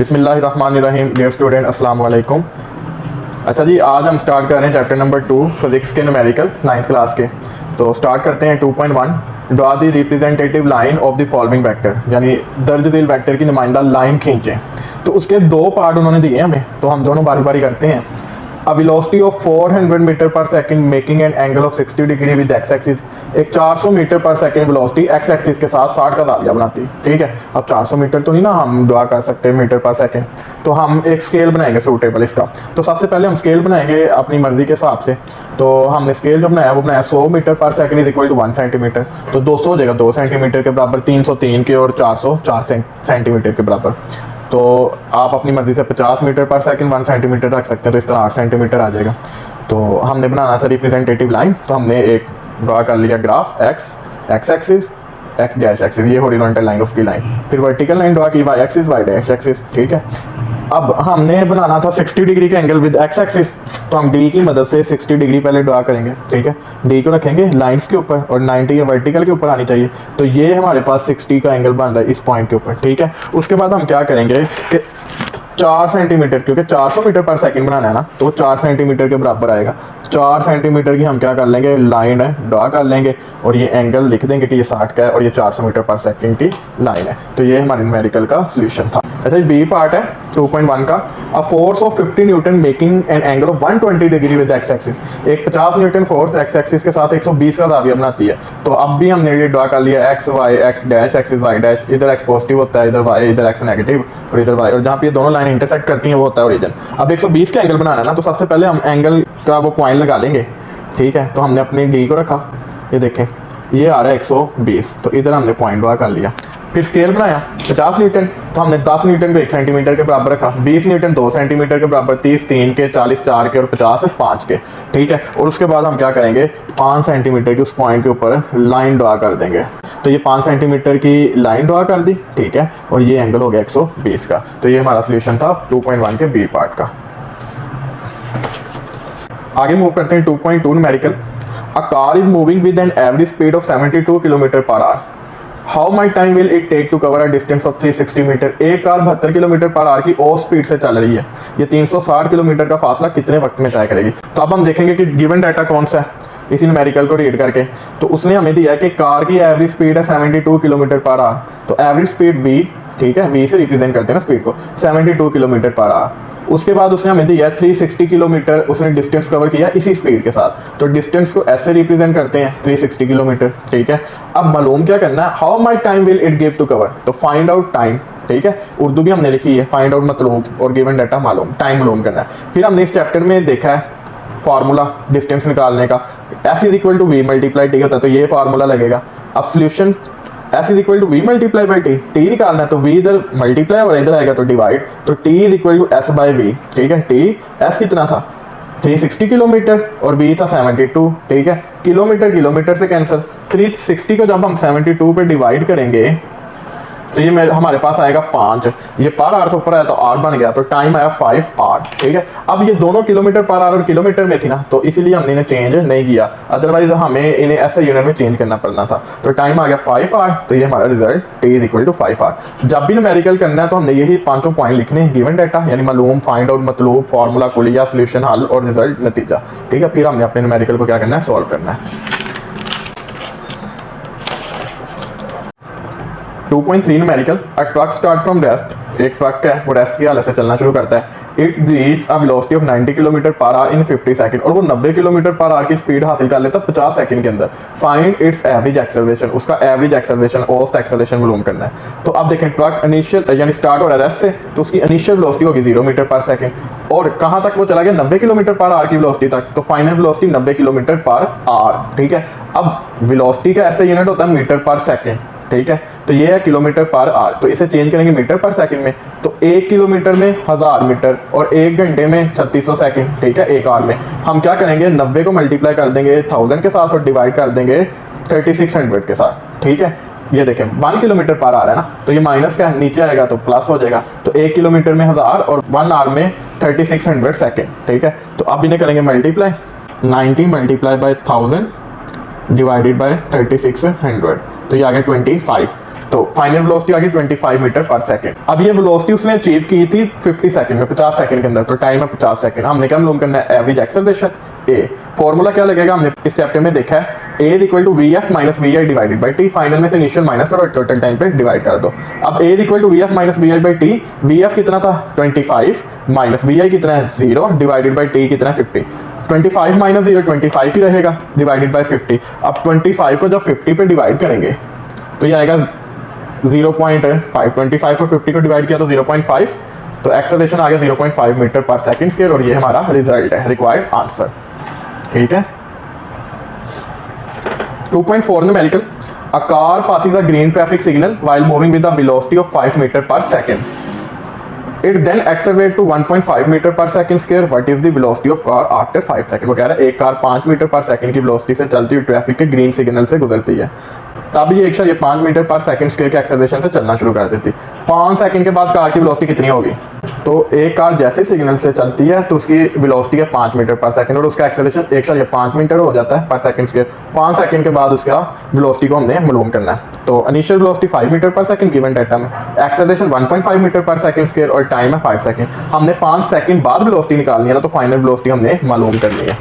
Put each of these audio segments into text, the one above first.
बिस्मिल्लाहिर्रहमानिर्रहीम। Dear student, अस्सलाम वालेकुम। अच्छा जी, आज हम स्टार्ट कर रहे हैं चैप्टर नंबर 2 फिजिक्स के न्यूमेरिकल 9th क्लास के। तो स्टार्ट करते हैं 2.1। Draw the representative line of the following vector, यानी दर्ज दिल वेक्टर की नुमाइंदा लाइन खींचें। तो उसके दो पार्ट उन्होंने दिए हैं हमें, तो हम दोनों बारी बारी करते हैं। A velocity of 400 metre per second making an angle of 60 degree with x axis. एक 400 metre per second velocity x axis के साथ 60 का दाविया बनाती। ठीक है, अब 400 मीटर तो नहीं ना हम ड्रा कर सकते मीटर पर सेकंड, तो हम एक स्केल बनाएंगे सूटेबल इसका। तो सबसे पहले हम स्केल बनाएंगे अपनी मर्जी के हिसाब से। तो हमने स्केल जो बनाया वो बनाया 100 metre per second is equal to 1 centimetre. तो 200 हो जाएगा 2 सेंटीमीटर के बराबर, 303 के और 400 4 सेंटीमीटर के बराबर। तो आप अपनी मर्जी से 50 मीटर पर सेकंड 1 सेंटीमीटर रख सकते हैं, तो इस तरह 8 सेंटीमीटर आ जाएगा। तो हमने बनाना था रिप्रेजेंटेटिव लाइन, तो हमने एक ड्रा कर लिया graph X axis X dash axis, ये हॉरिजॉन्टल लाइन उसकी लाइन। फिर वर्टिकल लाइन ड्रा की Y axis Y dash axis. ठीक है, अब हमने बनाना था 60 डिग्री का एंगल विद एक्स एक्सिस, तो हम डी की मदद से 60 डिग्री पहले ड्रा करेंगे। ठीक है, डी को रखेंगे लाइंस के ऊपर और 90 ये वर्टिकल के ऊपर आनी चाहिए। तो ये हमारे पास 60 का एंगल बन रहा है इस पॉइंट के ऊपर। ठीक है, उसके बाद हम क्या करेंगे कि 4 सेंटीमीटर, क्योंकि 400 मीटर पर सेकंड बनाना है ना, तो 4 सेंटीमीटर के बराबर आएगा। 4 सेंटीमीटर की हम क्या कर लेंगे, लाइन है ड्रा कर लेंगे और ये एंगल लिख देंगे कि ये 60 का है और ये 400 मीटर पर सेकंड की लाइन है। तो ये हमारे न्यूमेरिकल का सोल्यूशन था। अच्छा, बी पार्ट है 2.1 का। A force of 50 Newton making an angle of 120 degree with x axis. एक 50 न्यूटन फोर्स एक्स एक्सिस के साथ 120 का दाविया बनाती है। तो अब भी हमने ये ड्रा कर लिया X Y X dash axis Y dash. इधर एक्स पॉजिटिव होता है, इधर वाई, इधर एक्स नेगेटिव और इधर वाई, और जहाँ पे ये दोनों लाइन इंटरसेक्ट करती हैं वो होता है ओरिजिन। अब 120 का एंगल बनाना है ना, तो सबसे पहले हम एंगल का वो पॉइंट लगा लेंगे। ठीक है, तो हमने अपनी डी को रखा, ये देखें ये आ रहा है 120, तो इधर हमने पॉइंट ड्रा कर लिया। फिर स्केल बनाया 50 न्यूटन, तो हमने 10 न्यूटन को 1 सेंटीमीटर के बराबर रखा, 20 न्यूटन 2 सेंटीमीटर के बराबर, 30 3 के, 40 4 के और 50 5 के। ठीक है, और उसके बाद हम क्या करेंगे, 5 सेंटीमीटर की उस पॉइंट के ऊपर लाइन ड्रा कर देंगे। तो ये 5 सेंटीमीटर की लाइन ड्रा कर दी। ठीक है, और ये एंगल हो गया 120 का। तो ये हमारा सोल्यूशन था 2.1 के बी पार्ट का। आगे मूव करते हैं 2.2 numerical. A car is moving with an average speed of 72 kilometre per hour. How much time will it take to cover a distance of 360 metre. एक कार 72 किलोमीटर पर आवर की और speed से चल रही है, ये 360 किलोमीटर का फासला कितने वक्त में तय करेगी। तो अब हम देखेंगे कि गिवन डाटा कौन सा है इसी न्यूमेरिकल को रीड करके। तो उसने हमें दिया है कि कार की एवरेज स्पीड है 72 किलोमीटर पर आवर। तो एवरेज स्पीड v, ठीक है, v से रिप्रेजेंट करते हैं ना स्पीड को, 72 किलोमीटर पर आवर। उसके बाद उसने हमें दिया 360 किलोमीटर उसने डिस्टेंस कवर किया इसी स्पीड के साथ। तो डिस्टेंस को ऐसे रिप्रेजेंट करते हैं 360 किलोमीटर। ठीक है, अब मालूम क्या करना है, how much time will it give to cover. तो फाइंड आउट टाइम। ठीक है, उर्दू भी हमने लिखी है, फाइंड आउट मतलब और गिवन डाटा मालूम, टाइम मालूम करना है। फिर हमने इस चैप्टर में देखा है फार्मूला डिस्टेंस निकालने का, F is equal to V multiply T होता है, तो ये फार्मूला लगेगा। अब solution F is equal to V multiply by T, T निकालना है तो वी इधर मल्टीप्लाई और इधर आएगा तो डिवाइड, तो T is equal to S by V. ठीक है, टी एस कितना था 360 किलोमीटर और वी था 72। ठीक है, किलोमीटर किलोमीटर से कैंसिल, 360 को जब हम 72 पे डिवाइड करेंगे तो ये हमारे पास आएगा 5, ये पर आवर से ऊपर आया तो 8 बन गया, तो टाइम आया 5 आवर। ठीक है, अब ये दोनों किलोमीटर पर आवर और किलोमीटर में थी ना, तो इसीलिए हमने इन्हें चेंज नहीं किया, अदरवाइज हमें इन्हें ऐसे यूनिट में चेंज करना पड़ना था। तो टाइम आ गया 5 आवर, तो ये हमारा result T is equal to 5 hour. जब भी न्यूमेरिकल करना है तो हमने यही 5 पॉइंट लिखने, गिवन डाटा यानी मालूम, फाइंड आउट मतलब, फार्मूला कुलिया, सोल्यूशन हल और रिजल्ट नतीजा। ठीक है, फिर हमने अपने न्यूमेरिकल को क्या करना है, सॉल्व करना है। 2.3 numerical. A truck start from rest. एक ट्रक है वो रेस्ट की हालत से चलना शुरू करता है। It reach a velocity of 90 kilometre per our in 50 second, और वो 90 किलोमीटर पर आवर की स्पीड हासिल कर लेता 50 सेकंड के अंदर। फाइंड इट्स एवरेज एक्सेलरेशन, उसका एवरेज एक्सेलरेशन औसत एक्सेलरेशन मालूम करना है। तो अब देखें ट्रक इनिशियल यानी स्टार्ट हो रहा है रेस्ट से, तो उसकी इनिशियल वेलोसिटी होगी 0 मीटर पर सेकंड और कहाँ तक वो चला गया 90 किलोमीटर पर आवर की वेलोसिटी तक, तो final velocity 90 kilometre per our. ठीक है, अब वेलोसिटी का ऐसा यूनिट होता है मीटर पर सेकंड। ठीक है, तो ये है किलोमीटर पर आवर, तो इसे चेंज करेंगे मीटर पर सेकंड में, तो 1 किलोमीटर में 1000 मीटर और 1 घंटे में 3600 सेकंड। ठीक है, 1 आवर में हम क्या करेंगे, 90 को मल्टीप्लाई कर देंगे 1000 के साथ और डिवाइड कर देंगे 3600 के साथ। ठीक है, ये देखें 1 किलोमीटर पर आवर है ना, तो ये माइनस का नीचे आएगा तो प्लस हो जाएगा, तो 1 किलोमीटर में 1000 और 1 आवर में 3600 सेकंड। ठीक है, तो अब इन्हें करेंगे multiply, 90 multiply by 1000 divided by 3600, तो ये आ गया 25। तो फाइनल वेलोसिटी आ गई 25 मीटर पर सेकंड। अब ये वेलोसिटी उसने अचीव की थी 50 सेकंड में, 50 सेकंड के अंदर, तो टाइम है 50 सेकंड। हमने क्या मालूम करना है, एवरेज एक्सेलरेशन ए। फॉर्मूला क्या लगेगा, हमने इस चैप्टर में देखा है, a is equal to we f minus we i divided by t. Final में से इनिशियल माइनस करो, टोटल टाइम पे डिवाइड कर दो। अब a is equal to we f minus we i by t. V f कितना था 25 minus we आई कितना है 0 डिवाइडेड बाई टी कितना है 50। 25 माइनस 0 25 ही रहेगा डिवाइडेड बाई 50। अब 25 को जब 50 पे डिवाइड करेंगे तो ये आएगा 0.5। 25 को 50 को डिवाइड किया तो 0.5, तो एक्सेलरेशन आ गया 0.5 मीटर पर सेकंड स्क्वायर, और ये हमारा रिजल्ट है, रिक्वायर्ड आंसर। ठीक है। 2.4 numerical, a car passing the green traffic signal while moving with the velocity of 5 metre per second. It then accelerate to 1.5 metre per second square. What is the velocity of car after 5 second. वो कह रहा है एक car 5 metre per second की velocity से चलती हुई traffic के ग्रीन सिग्नल से गुजरती है, तब ये एक 5 मीटर पर सेकंड स्क्वायर के एक्सेलरेशन से चलना शुरू कर देती। 5 सेकंड के बाद कार की वेलोसिटी कितनी होगी, तो एक कार जैसे सिग्नल से चलती है तो उसकी वेलोसिटी है 5 मीटर पर सेकंड, और उसका एक्सेलरेशन 1.5 मीटर हो जाता है पर सेकंड स्क्वायर। 5 सेकंड के बाद उसका वेलोसिटी को हमने मालूम करना है। तो initial velocity 5 metre per second given data में, acceleration 1.5 metre per second square, और टाइम है 5 सेकंड। हमने 5 सेकंड बाद वेलोसिटी निकालनी है ना, तो फाइनल वेलोसिटी हमने मालूम करनी है।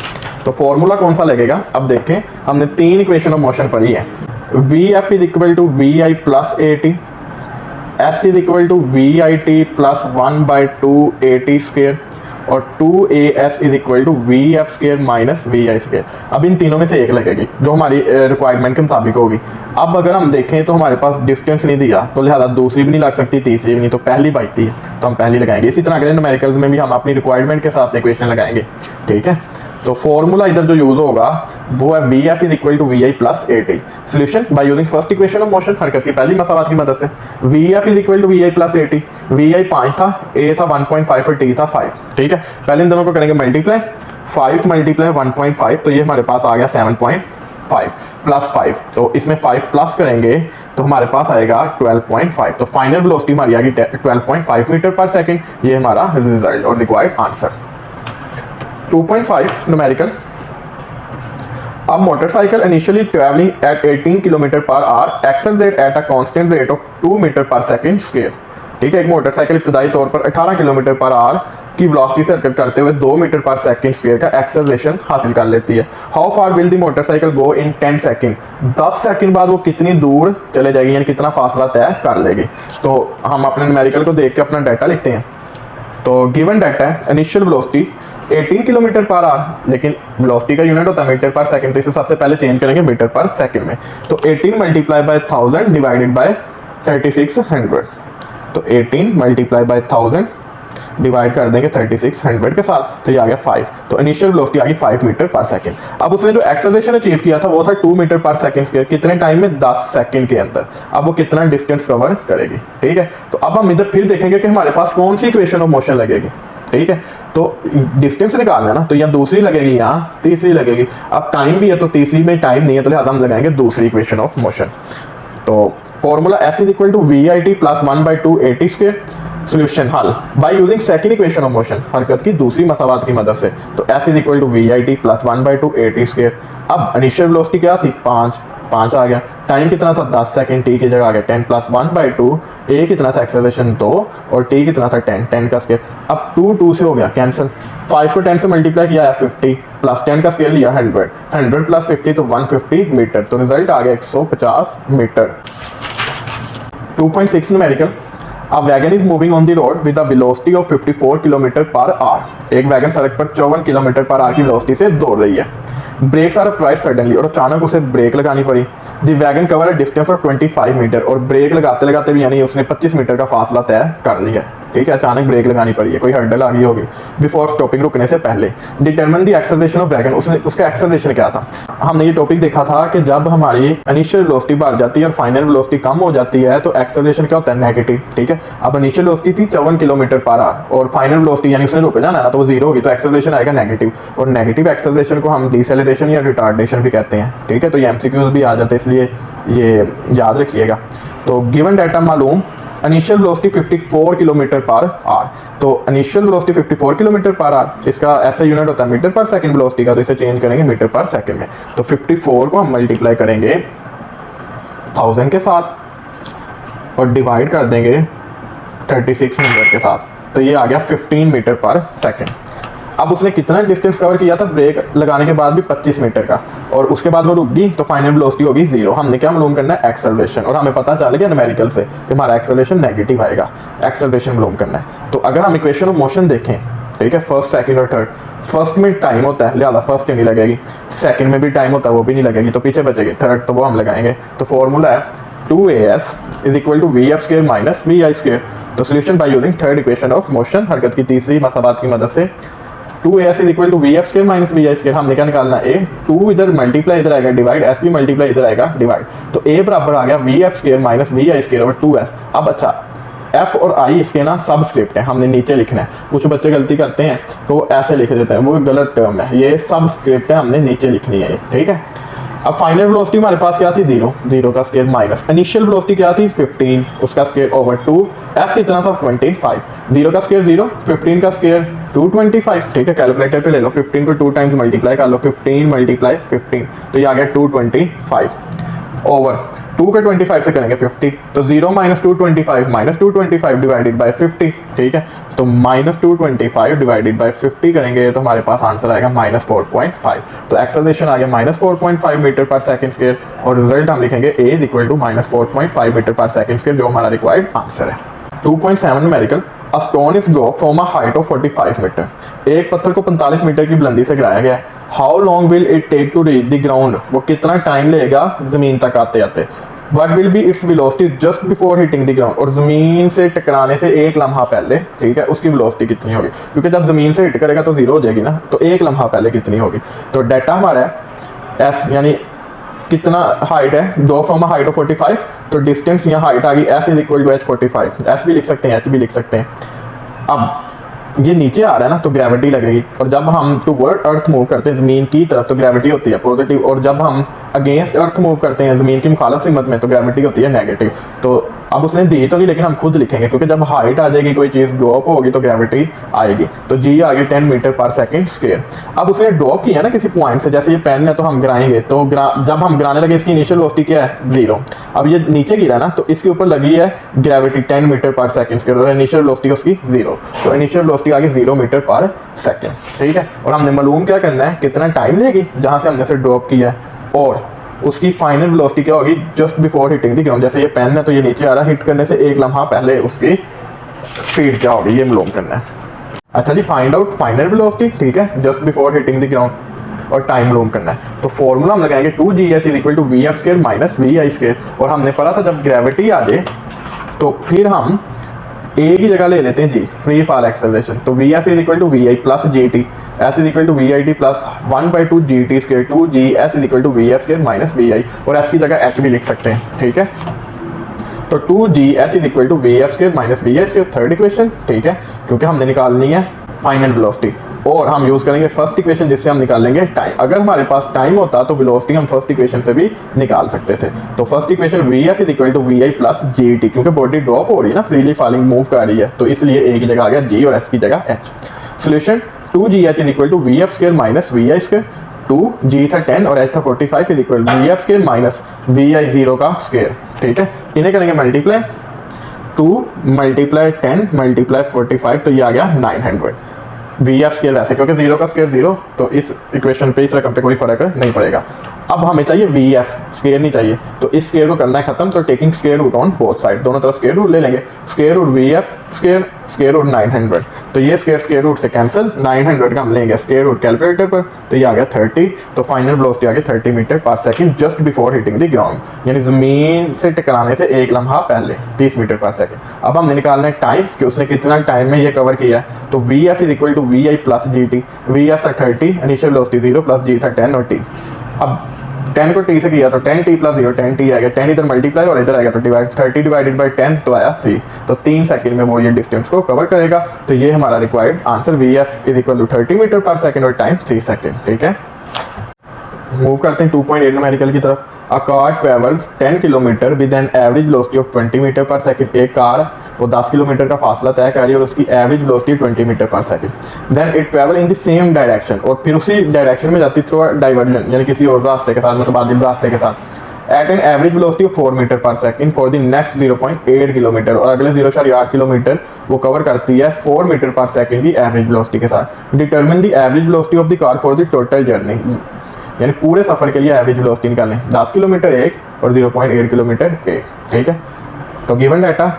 तो फॉर्मूला कौन सा लगेगा, अब देखें, हमने 3 इक्वेशन ऑफ मोशन पढ़ी है। V F is equal to we I plus A T, S is equal to we I T plus 1/2 A T square, और 2as is equal to we F square minus we I square. अब इन तीनों में से एक लगेगी जो हमारी रिक्वायरमेंट के मुताबिक होगी। अब अगर हम देखें तो हमारे पास डिस्टेंस नहीं दिया, तो लिहाजा दूसरी भी नहीं लग सकती, तीसरी भी नहीं, तो पहली बचती है तो हम पहली लगाएंगे। इसी तरह अगले न्यूमेरिकल्स में भी हम अपनी रिक्वायरमेंट के हिसाब से इक्वेशन लगाएंगे। ठीक है। तो फॉर्मूला इधर जो यूज होगा वो है V F is equal to we I plus A t. Solution by using first equation of motion, हरकत की पहली मसावात की मदद से। V F is equal to we I plus A t. V i 5 था, ए था 1.5 और टी था 5। ठीक है। पहले इन दोनों को करेंगे मल्टीप्लाई, 5 मल्टीप्लाई 1.5, तो ये हमारे पास आ गया 7.5 प्लस 5, तो इसमें 5 प्लस करेंगे तो हमारे पास आएगा 12.5। तो फाइनल वेलोसिटी हमारी आ गई 12.5 मीटर पर सेकंड। ये हमारा रिजल्ट और required answer. 2.5 numerical, a motorcycle initially traveling at 18 km per hour accelerate at a constant rate of 2 metre per second square. ठीक है। एक मोटरसाइकिल इब्तदाई तौर पर 18 किलोमीटर पर आवर की वेलोसिटी से हरकत करते हुए 2 मीटर पर सेकंड स्क्वायर का एक्सेलरेशन हासिल कर लेती है। How far will the motorcycle go in 10 second. 10 second बाद वो कितनी दूर चले जाएगी, यानी कितना फासला तय कर लेगी। तो हम अपने न्यूमेरिकल को देख के अपना डाटा लिखते हैं। तो गिवन डाटा है initial velocity 18 kilometre per our, लेकिन वेलोसिटी का यूनिट होता है मीटर पर सेकंड, तो इसे सबसे पहले चेंज करेंगे मीटर पर सेकंड में। तो 18 मल्टीप्लाई बाय 1000 डिवाइडेड बाय 3600, तो 18 मल्टीप्लाई बाय 1000 डिवाइड कर देंगे 3600 के साथ, तो ये आ गया 5। तो इनिशियल वेलोसिटी आ गई 5 मीटर पर सेकंड। अब उसने जो एक्सेलरेशन अचीव किया था वो था 2 मीटर पर सेकंड स्क्वायर, कितने टाइम में 10 सेकंड के अंदर। अब वो कितना डिस्टेंस कवर करेगी। ठीक है। तो अब हम इधर फिर देखेंगे कि हमारे पास कौन सी इक्वेशन ऑफ मोशन लगेगी। ठीक है। तो डिस्टेंस निकालना है ना, तो यहाँ दूसरी लगेगी, यहाँ तीसरी लगेगी। अब टाइम भी है तो तीसरी में टाइम नहीं है, तो लिहाजा हम लगाएंगे दूसरी इक्वेशन ऑफ मोशन। तो formula s is equal to we I T plus 1/2 A t square. Solution हल by using second equation of motion, हरकत की दूसरी मसावात की मदद से। तो s is equal to we I T plus 1/2 A t square. अब इनिशियल वेलोसिटी क्या थी 5 आ गया, टाइम कितना था 10 सेकंड, टी की जगह आ गया 10 प्लस 1/2, ए कितना था एक्सेलरेशन 2, और टी कितना था 10 का स्केल। अब 2 से हो गया कैंसिल, 5 को 10 से मल्टीप्लाई किया है 50, प्लस 10 का स्केल लिया 100 प्लस 50 तो 150 मीटर, तो रिजल्ट आ गया 150 metre. 2.6 numerical, a wagon is moving on the road with a velocity of 54 kilometre per hour. एक वैगन सड़क पर 54 किलोमीटर पर आवर की वेलोसिटी से दौड़ रही है। ब्रेक्स आर अप्लाइड सडनली, और अचानक उसे ब्रेक लगानी पड़ी। The wagon cover a distance of 25 metre, और ब्रेक लगाते लगाते भी यानी उसने 25 मीटर का फासला तय कर लिया। ठीक है। अचानक ब्रेक लगानी पड़ी है, कोई हर्डल आ गई होगी बिफोर स्टॉपिंग, रुकने से पहले। Determine the acceleration of wagon, उसका एक्सेलरेशन क्या था। हमने ये टॉपिक देखा था कि जब हमारी इनिशियल वेलोसिटी बढ़ जाती है और फाइनल वेलोसिटी कम हो जाती है तो एक्सेलरेशन क्या होता है, नेगेटिव। ठीक है। अब इनिशियल वेलोसिटी थी 54 किलोमीटर पर आवर, और फाइनल वेलोसिटी यानी उसने रुक जाना है ना, तो वो 0 होगी, तो एक्सेलरेशन आएगा नेगेटिव। और नेगेटिव एक्सेलरेशन को हम डिसेलरेशन या रिटार्डेशन भी कहते हैं। ठीक है। तो ये एमसीक्यूज भी आ जाते हैं, इसलिए ये याद रखिएगा। तो गिवन डाटा मालूम, initial velocity 54 kilometre per hour, तो initial velocity 54 kilometre per hour, इसका ऐसा यूनिट होता है मीटर पर सेकंड वेलोसिटी का, तो इसे चेंज करेंगे मीटर पर सेकंड में। तो 54 को हम मल्टीप्लाई करेंगे 1000 के साथ, और डिवाइड कर देंगे 36 मीटर के साथ, तो ये आ गया 15 मीटर पर सेकेंड। अब उसने कितना डिस्टेंस कवर किया था ब्रेक लगाने के बाद भी 25 मीटर का, और उसके बाद वो रुक गई तो फाइनल वेलोसिटी होगी 0। हमने क्या मालूम करना है? एक्सेलरेशन, और हमें पता चल गया न्यूमेरिकल से कि हमारा एक्सेलरेशन नेगेटिव आएगा, एक्सेलरेशन मालूम करना है। तो अगर हम इक्वेशन ऑफ मोशन देखें, ठीक है, फर्स्ट सेकंड और थर्ड, फर्स्ट में टाइम होता है लिहाजा फर्स्ट नहीं लगेगी, सेकंड में भी टाइम होता है वो भी नहीं लगेगी, तो पीछे बचेगी थर्ड, तो वो हम लगाएंगे। तो फॉर्मूला है 2as is equal to vf square minus vi square. तो solution by using third equation of motion, हरकत की तीसरी मसाबात की मदद से 2as is equal to vf square minus vi square. हमने क्या निकालना है? a, 2 इधर मल्टीप्लाई इधर आएगा डिवाइड, s भी मल्टीप्लाई इधर आएगा डिवाइड, तो a बराबर आ गया vf square minus vi square और 2s। अब अच्छा, f और i इसके ना सबस्क्रिप्ट है, हमने नीचे लिखना है। कुछ बच्चे गलती करते हैं तो वो ऐसे लिख देते हैं, वो गलत टर्म है, ये सबस्क्रिप्ट है, हमने नीचे लिखनी है, ठीक है। अब फाइनल वेलोसिटी हमारे पास क्या थी? 0, 0 का स्क्वायर माइनस इनिशियल वेलोसिटी क्या थी? 15, उसका स्क्वायर ओवर 2, s कितना था? 25, 0 का स्क्वायर 0, 15 का स्क्वायर 225, ठीक है। कैलकुलेटर पे ले लो, 15 को 2 टाइम्स मल्टीप्लाई कर लो, 15 मल्टीप्लाई 15, तो ये आ गया 225 ओवर 2 का 25 से करेंगे 50, तो 0 माइनस 225 डिवाइडेड बाय 50, ठीक है। तो माइनस 225 डिवाइडेड बाय 50 करेंगे तो हमारे पास आंसर आएगा माइनस 4.5। तो एक्सेलरेशन आ गया minus 4.5 metre per second square, और रिजल्ट हम लिखेंगे a is equal to minus 4.5 metre per second square, जो हमारा रिक्वायर्ड आंसर है। 2.7 numerical, a stone is dropped from a height of 45 metre. एक पत्थर को 45 मीटर की बुलंदी से गिराया गया है। How long will it take to reach the ground? वो कितना टाइम लेगा जमीन तक आते आते? What will be its velocity just before hitting the ground? और ज़मीन से टकराने से एक लम्हा पहले, ठीक है, उसकी वेलोसिटी कितनी होगी? क्योंकि जब ज़मीन से हिट करेगा तो 0 हो जाएगी ना, तो एक लम्हा पहले कितनी होगी? तो डाटा हमारा है s, यानी कितना हाइट है, ड्रॉप फ्रॉम हाइट ऑफ 45, तो डिस्टेंस यहाँ हाइट आ गई, s is equal to h45, s भी लिख सकते हैं, h भी लिख सकते हैं। अब ये नीचे आ रहा है ना, तो ग्रेविटी लगेगी, और जब हम टुवर्ड अर्थ मूव करते हैं ज़मीन की तरफ तो ग्रेविटी होती है पॉजिटिव, और जब हम अगेंस्ट अर्थ मूव करते हैं ज़मीन की मुखालफ सिमत में तो ग्रेविटी होती है नेगेटिव। तो अब उसने दी तो नहीं, लेकिन हम खुद लिखेंगे, क्योंकि जब हाइट आ जाएगी कोई चीज़ ड्रॉप होगी तो ग्रेविटी आएगी। तो जी आ गई 10 मीटर पर सेकंड स्क्वायर। अब उसने ड्रॉप किया ना किसी पॉइंट से, जैसे ये पेन है तो हम गिराएंगे, तो जब हम गिराने लगे इसकी इनिशियल वेलोसिटी क्या है? 0। अब ये नीचे गिरा ना, तो इसके ऊपर लगी है gravity 10 metre per second square, और इनिशियल वेलोसिटी उसकी 0, तो इनिशियल वेलोसिटी आ गई 0 मीटर पर सेकंड, ठीक है। और हमने मालूम क्या करना है, कितना टाइम लेगी जहाँ से हमने से ड्रॉप किया है, और उसकी फाइनल वेलोसिटी क्या होगी just before hitting the ground. जैसे ये पेन है तो ये नीचे आ रहा है, हिट करने से एक लम्हा पहले उसकी स्पीड क्या होगी, ये मालूम करना है। अच्छा जी, फाइंड आउट फाइनल वेलोसिटी, ठीक है, just before hitting the ground, और टाइम मालूम करना है। तो फॉर्मूला हम लगाएंगे 2gh is equal to vf square minus vi square, और हमने पढ़ा था जब ग्रेविटी आ जाए तो फिर हम a की जगह ले लेते हैं g, फ्री फॉल एक्सेलरेशन, तो vf is equal to vi plus gt, s is equal to vid plus 1/2 gt square 2gs is equal to vf square minus vi, और s की जगह h भी लिख सकते हैं, ठीक है। तो 2gh is equal to vf square minus vi square, third equation, ठीक है, क्योंकि हमने निकालनी है फाइनल वेलोसिटी, और हम यूज करेंगे फर्स्ट इक्वेशन जिससे हम निकालेंगे टाइम। अगर हमारे पास टाइम होता तो वेलोसिटी हम फर्स्ट इक्वेशन से भी निकाल सकते थे। तो first equation vf is equal to vi plus gt, क्योंकि बॉडी ड्रॉप हो रही है ना, फ्रीली फॉलिंग मूव कर रही है, तो इसलिए a की जगह आ गया g और s की जगह h। Solution 2gh is equal to vf square minus vi square, 2g था 10 और h था 45 is equal to vf square minus vi 0 का स्क्वायर, ठीक है। इन्हें करेंगे मल्टीप्लाई, 2 मल्टीप्लाई 10 मल्टीप्लाई 45, तो ये आ गया 900। vf स्क्वायर वैसे, क्योंकि 0 का स्क्वायर 0, तो इस इक्वेशन पे इस रकम पे कोई फर्क नहीं पड़ेगा। अब हमें चाहिए vf, स्क्वायर नहीं चाहिए, तो इस स्क्वायर को करना है खत्म, तो taking square root on both side, दोनों तरफ स्क्वायर रूट ले लेंगे, square root vf square, square root 900, तो ये स्क्वायर रूट से कैंसिल, 900 का हम लेंगे स्क्वायर रूट कैलकुलेटर पर, तो ये आ गया 30, तो फाइनल वेलोसिटी आ गई 30 metre per second just before hitting the ground, यानी जमीन से टकराने से एक लम्हा पहले 30 मीटर पर सेकंड। अब हमने निकालना है टाइम कि उसने कितना टाइम में ये कवर किया है, तो vf is equal to vi plus gt, vf था 30, इनिशियल वेलोसिटी 0 प्लस g था 10 और t। अब 10 को t से किया तो 10t प्लस 0 10t आएगा, 10 इधर मल्टीप्लाई और इधर आएगा तो डिवाइड, 30 डिवाइडेड बाई 10 तो आया 3, तो 3 सेकंड में वो ये डिस्टेंस को कवर करेगा। तो ये हमारा required answer vf is equal to 30 metre per second और टाइम 3 सेकंड, ठीक है। मूव करते हैं 2.8 न्यूमेरिकल की तरफ। A car travels 10 kilometre with an average velocity of 20 metre per second. एक कार वो 10 किलोमीटर का फासला तय कर रही है और उसकी average velocity 20 metre per second. Then it travel in the same direction, और फिर उसी डायरेक्शन में जाती थ्रू डाइवर्जन, यानी किसी और रास्ते के साथ, मुतबादिल रास्ते के साथ, at an average velocity of 4 metre per second for the next 0.8 kilometre, और अगले 0.8 किलोमीटर वो कवर करती है 4 मीटर पर सेकंड की एवरेज वेलोसिटी के साथ। Determine the average velocity of the car for the total journey, यानी पूरे सफर के लिए एवरेज वेलोसिटी निकालें। 10 किलोमीटर एक और 0.8 किलोमीटर एक, ठीक है। तो गिवन डाटा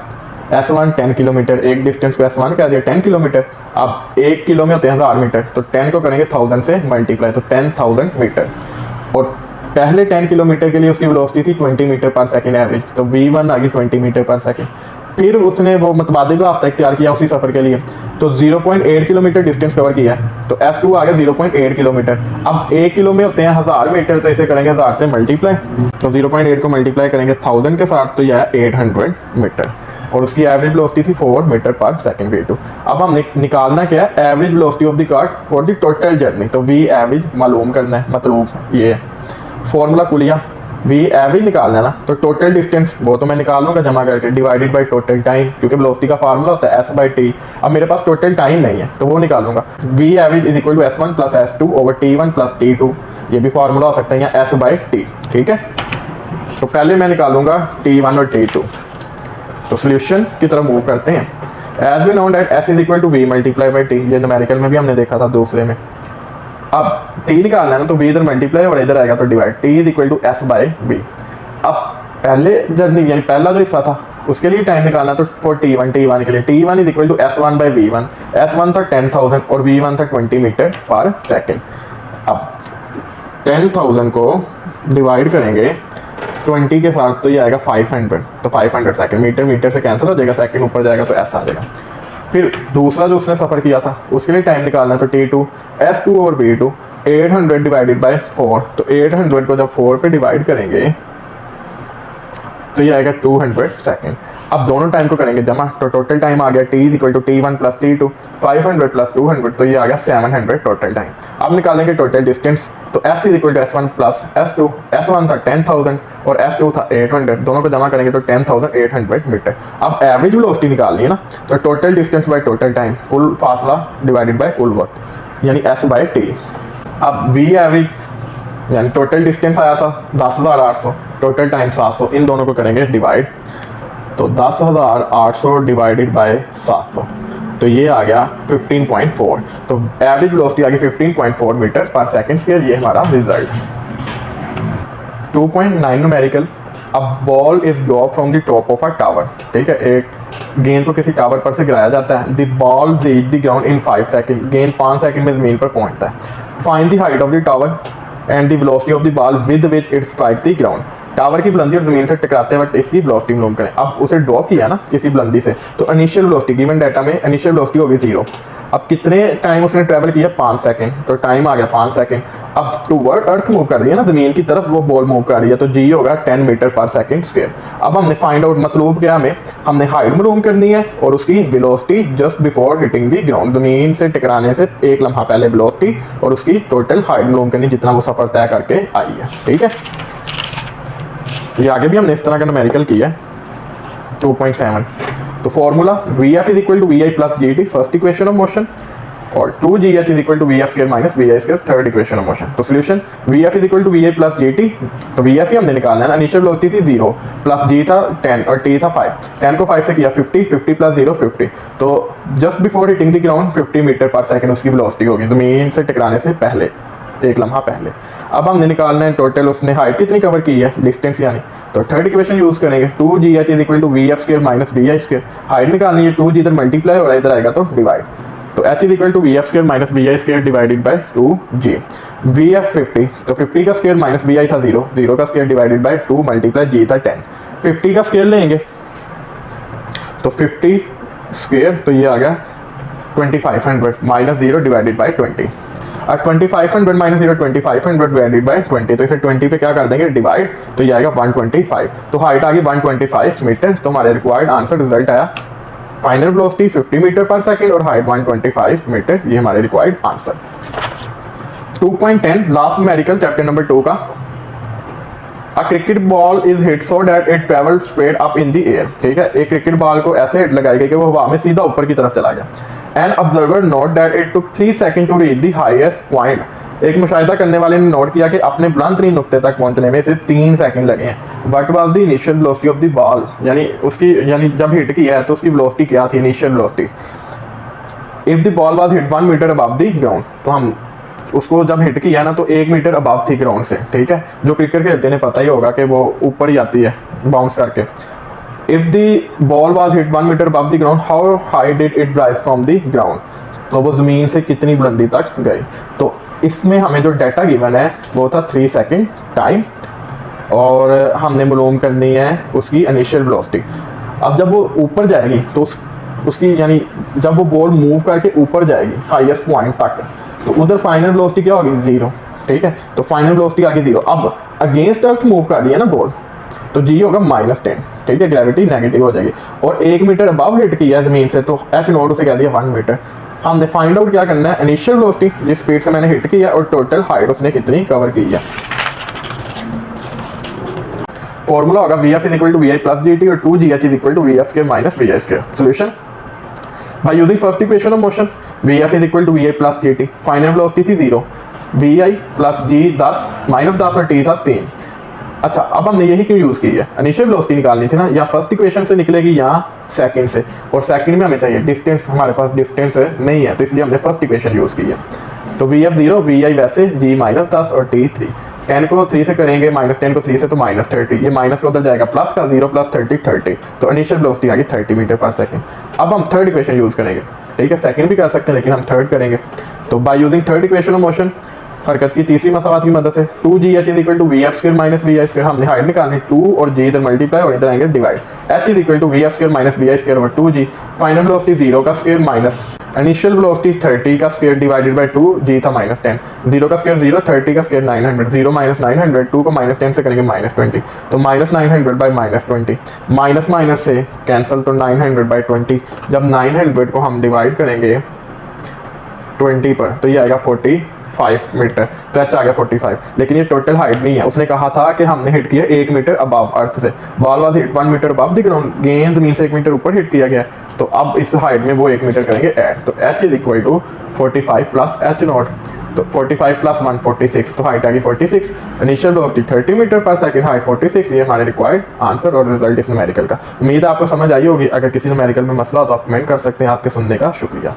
S1 10 किलोमीटर, एक डिस्टेंस को S1 कह दिया 10 किलोमीटर। अब 1 किलो में होते हैं 1000 मीटर, तो 10 को करेंगे 1000 से मल्टीप्लाई, तो 10,000 मीटर। और पहले 10 किलोमीटर के लिए उसकी वेलोसिटी थी 20 मीटर पर सेकंड एवरेज, तो V1 आ गई 20 मीटर पर सेकंड। फिर उसने वो मुतबादिल रास्ता इख्तियार किया उसी सफ़र के लिए, तो 0.8 किलोमीटर डिस्टेंस कवर किया है, तो S2 आ गया 0.8 किलोमीटर। अब 1 किलो में होते हैं 1000 मीटर, तो इसे करेंगे 1000 से मल्टीप्लाई, तो 0.8 को मल्टीप्लाई करेंगे 1000 के साथ, तो यह है 800 मीटर। और उसकी एवरेज वेलोसिटी थी 4 मीटर पर सेकंड V2। अब हमने निकालना क्या है, average velocity of the car for the total journey, तो V एवरेज मालूम करना है, मतलब ये फॉर्मूला कुलिया V एवरेज निकालना है ना, तो टोटल डिस्टेंस वो तो मैं निकाल लूँगा जमा करके, डिवाइडेड बाय टोटल टाइम, क्योंकि वेलोसिटी का फार्मूला होता है S/T। अब मेरे पास टोटल टाइम नहीं है, तो वो निकालूंगा। V average is equal to S1 plus S2 over T1 plus T2, ये भी फार्मूला हो सकता है या S/T, ठीक है। तो पहले मैं निकालूंगा T1 और T2। तो सोल्यूशन की तरफ मूव करते हैं। As we know that S is equal to V multiply by T, ये न्यूमेरिकल में भी हमने देखा था दूसरे में। अब T निकालना है ना, तो V इधर मल्टीप्लाई और इधर आएगा तो divide, T is equal to S by V। अब पहले जर्नी यानी पहला जो हिस्सा था उसके लिए टाइम निकालना, तो फॉर T1 के लिए T1 is equal to S1 by V1। S1 था 10,000 और V1 था 20 मीटर पर सेकेंड। अब 10,000 को डिवाइड करेंगे 20 के साथ, तो ये आएगा 500, तो 500 सेकंड, मीटर मीटर से कैंसिल हो जाएगा, सेकंड ऊपर जाएगा तो S आ जाएगा। फिर दूसरा जो उसने सफ़र किया था उसके लिए टाइम निकालना है, तो T2 S2 और V2 800 डिवाइडेड बाय 4, तो 800 को जब 4 पे डिवाइड करेंगे तो ये आएगा 200 सेकंड। अब दोनों टाइम को करेंगे जमा, तो टोटल टाइम आ गया T is equal to T1 plus T2, 500 plus 200, तो ये आ गया 700 टोटल टाइम। अब निकालेंगे टोटल डिस्टेंस, तो S is equal to S1 plus S2, S1 था 10,000 और S2 था 800, दोनों को जमा करेंगे तो 10,800 मीटर। अब एवरेज वेलोसिटी निकालनी है ना, तो total distance by total time, कुल फासला डिवाइडेड बाय कुल वक्त, यानी S/T। अब V एवरेज यानी टोटल डिस्टेंस आया था 10,800, टोटल टाइम 700, इन दोनों को करेंगे डिवाइड, तो 10,800 डिवाइडेड बाय 700, तो ये आ गया 15.4, तो एवरेज वेलोसिटी आ गई 15.4 मीटर पर सेकंड स्क्वायर, ये हमारा result. 2.9 numerical, a ball is drop from the top of a tower, ठीक है, एक गेंद को किसी टावर पर से गिराया जाता है। The ball reach the ground in 5 second, गेंद 5 सेकंड में जमीन पर पहुंचता है। Find the height of the tower and the velocity of the ball with which it strike the ground, tower की बुलंदी और जमीन से टकराते वक्त इसकी वेलोसिटी मालूम करें। अब उसे ड्रॉप किया ना किसी बुलंदी से, तो इनिशियल वेलोसिटी गिवन डाटा में इनिशियल वेलोसिटी होगी 0। अब कितने टाइम उसने ट्रैवल किया, 5 सेकंड, तो टाइम आ गया 5 सेकंड। अब टूवर्ड अर्थ मूव कर रही है ना, जमीन की तरफ वो बॉल मूव कर रही है, तो जी होगा 10 मीटर पर सेकंड स्क्वायर। अब हमने फाइंड आउट, मतलब क्या हमने हाइट मालूम करनी है और उसकी velocity just before hitting the ground, जमीन से टकराने से एक लम्हा पहले वेलोसिटी और उसकी टोटल हाइट मालूम करनी, जितना वो सफर तय करके आई है, ठीक है। ये आगे भी हमने इस तरह का न्यूमेरिकल किया है 2.7। तो formula Vf is equal to Vi plus Gt, first equation of motion, और 2Gh is equal to Vf square minus Vi square, third equation of motion. तो solution Vf is equal to Vi plus Gt, तो Vf ही हमने निकालना है ना, initial velocity थी 0 plus G था 10 और T था 5, 10 को 5 से किया 50, 50 प्लस 0 50, तो just before hitting the ground 50 metre per second उसकी वेलोसिटी होगी, जमीन से टकराने से पहले, एक लम्हा पहले। अब हमने निकालना है टोटल उसने हाइट कितनी कवर की है, डिस्टेंस यानी, तो थर्ड इक्वेशन यूज करेंगे 2Gh is equal to Vf square minus Vi square, height निकालनी है 2G इधर मल्टीप्लाई और इधर आएगा तो डिवाइड, तो H is equal to Vf square minus Vi square divided by 2G। Vf 50, तो 50 का स्क्वायर माइनस Vi था 0, 0 का square divided bye 2 multiply G था 10, 50 का स्क्वायर लेंगे तो 50 स्क्वायर, तो ये आ गया 2500 माइनस 0 डिवाइडेड बाय 20, और 2500 माइनस 0 2500 डिवाइडेड बाय 20, तो इसे 20 पे क्या कर देंगे डिवाइड, तो ये आएगा 125, तो हाइट आ गई 125 मीटर। तो हमारे रिक्वायर्ड आंसर रिजल्ट आया final velocity 50 metre per second और हाइट 125 मीटर, ये हमारे required answer. 2.10 last numerical chapter number 2 का, A cricket ball is hit so that it travels straight up in the air, ठीक है, एक क्रिकेट बॉल को ऐसे हिट लगाई गई कि वो हवा में सीधा ऊपर की तरफ चला गया। An observer note that it took 3 seconds to reach the highest point एक मुशाहिदा करने वाले ने नोट किया कि अपने बुलंद तरीन नुक्ते तक पहुंचने में सिर्फ 3 सेकंड लगे हैं। What was the initial velocity of the ball, यानी जब हिट किया है तो उसकी वेलोसिटी क्या थी, initial velocity. If the ball was hit 1 metre above the ground, तो हम उसको जब हिट किया ना तो 1 मीटर अबव थी ग्राउंड से, ठीक है। जो क्रिकेट खेलते हैं पता ही होगा कि वो ऊपर ही आती है बाउंस करके। If the ball was hit 1 metre above the ground, how high did it rise from the ground, तो वो ज़मीन से कितनी बुलंदी तक गई। तो इसमें हमें जो डाटा गिवन है वो था 3 सेकंड टाइम, और हमने मालूम करनी है उसकी इनिशियल वेलोसिटी। अब जब वो ऊपर जाएगी तो उसकी यानी जब वो बॉल मूव करके ऊपर जाएगी हाईएस्ट पॉइंट तक, तो उधर फाइनल वेलोसिटी क्या होगी, 0, ठीक है। तो फाइनल वेलोसिटी आगे 0। अब अगेंस्ट अर्थ मूव कर रही है ना बॉल, तो जी होगा -10, ठीक है, ग्रेविटी नेगेटिव हो जाएगी। और 1 मीटर अबव हिट किया है जमीन से, तो एच नोट उसे कह दिया 1 मीटर। हमने फाइंड आउट क्या करना है, इनिशियल वेलोसिटी जिस स्पीड से मैंने हिट किया और टोटल हाइट उसने कितनी कवर की है। फॉर्मूला होगा Vf = Vi + gt और 2gh = Vf² - Vi²। Solution bye using first equation of motion, Vf = Vi + gt, final velocity थी 0, Vi + g 10 -10 और t था 3। अच्छा, अब हमने यही क्यों यूज़ की है, इनिशियल वेलोसिटी निकालनी थी ना, या फर्स्ट इक्वेशन से निकलेगी या सेकंड से, और सेकंड में हमें चाहिए डिस्टेंस, हमारे पास डिस्टेंस नहीं है तो इसलिए हमने फर्स्ट इक्वेशन यूज़ की है। तो Vf 0, Vi वैसे, g -10 और t 3। 10 को 3 से करेंगे, -10 को 3 से तो -30, ये माइनस का उधर जाएगा प्लस का, 0 + 30 30, तो इनिशियल वेलोसिटी आ गई 30 मीटर पर सेकंड। अब हम थर्ड इक्वेशन यूज़ करेंगे, ठीक है, सेकंड भी कर सकते हैं लेकिन हम थर्ड करेंगे। तो bye using third equation of motion, हरकत की तीसरी मसावात की मदद से 2gh = Vf² - Vi², हमने हाइट निकालनी 2 और g इधर मल्टीप्लाई और इधर आएंगे डिवाइड, h = Vf² - Vi² और 2g, फाइनल वेलोसिटी 0 का स्क्वायर माइनस इनिशियल वेलोसिटी 30 का स्क्वायर डिवाइडेड बाय 2, g था -10, 0 का स्क्वायर 0, 30 का स्क्वायर 900, 0 - 900, 2 को -10 से करेंगे -20, तो -900 बाय -20, माइनस माइनस से कैंसिल, तो 900 बाय 20। जब 900 को हम डिवाइड करेंगे 20 पर तो ये आएगा 45 मीटर, तो एच आ गया 45। लेकिन ये टोटल हाइट नहीं है, उसने कहा था कि हमने हिट किया 1 मीटर अबव अर्थ से, ball was hit 1 metre above the ground, गेंद जमीन से 1 मीटर ऊपर हिट किया गया। तो अब इस हाइट में वो 1 मीटर करेंगे ऐड, तो h = 45 + h नॉट, तो 45 + 1 46, तो हाइट आ गई 46, initial velocity 30 metre per second, height 46। ये हमारे रिक्वायर्ड आंसर और रिजल्ट इस न्यूमेरिकल का। उम्मीद है आपको समझ आई होगी। अगर किसी न्यूमेरिकल में मसला हो तो आप कमेंट कर सकते हैं। आपके सुनने का शुक्रिया।